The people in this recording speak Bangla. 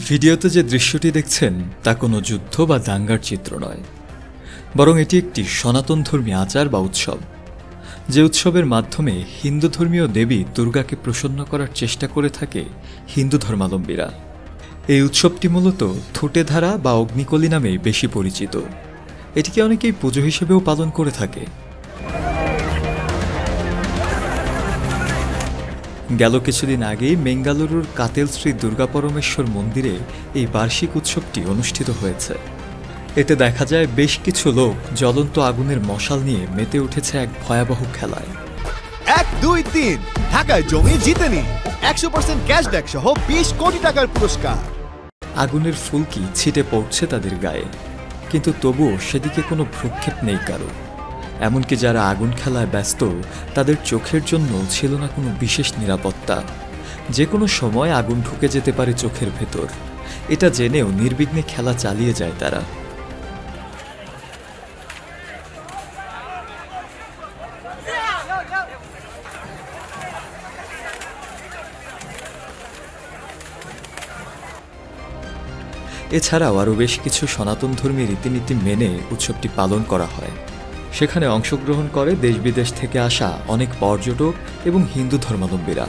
ভিডিওতে যে দৃশ্যটি দেখছেন তা কোনো যুদ্ধ বা দাঙ্গার চিত্র নয়, বরং এটি একটি সনাতনধর্মী আচার বা উৎসব, যে উৎসবের মাধ্যমে হিন্দু ধর্মীয় দেবী দুর্গাকে প্রসন্ন করার চেষ্টা করে থাকে হিন্দু ধর্মাবলম্বীরা। এই উৎসবটি মূলত থুটেধারা বা অগ্নিকলি নামেই বেশি পরিচিত। এটিকে অনেকেই পুজো হিসেবেও পালন করে থাকে। গেল কিছুদিন আগেই বেঙ্গালুরুর কাতেল শ্রী দুর্গা পরমেশ্বর মন্দিরে এই বার্ষিক উৎসবটি অনুষ্ঠিত হয়েছে। এতে দেখা যায় বেশ কিছু লোক জ্বলন্ত আগুনের মশাল নিয়ে মেতে উঠেছে এক ভয়াবহ খেলায়। 1, 2, 3 ঢাকায় জমি জিতে নিন 100% ক্যাশব্যাক সহ 20 কোটি টাকার পুরস্কার। আগুনের ফুলকি ছিটে পড়ছে তাদের গায়ে, কিন্তু তবুও সেদিকে কোনো ভ্রুক্ষেপ নেই কারো। এমনকি যারা আগুন খেলায় ব্যস্ত, তাদের চোখের জন্য ছিল না কোনো বিশেষ নিরাপত্তা। যে কোনো সময় আগুন ঢুকে যেতে পারে চোখের ভেতর, এটা জেনেও নির্বিঘ্নে খেলা চালিয়ে যায় তারা। এছাড়াও আরও বেশ কিছু সনাতনধর্মী রীতিনীতি মেনে উৎসবটি পালন করা হয়। সেখানে অংশগ্রহণ করে দেশ বিদেশ থেকে আসা অনেক পর্যটক এবং হিন্দু ধর্মাবলম্বীরা।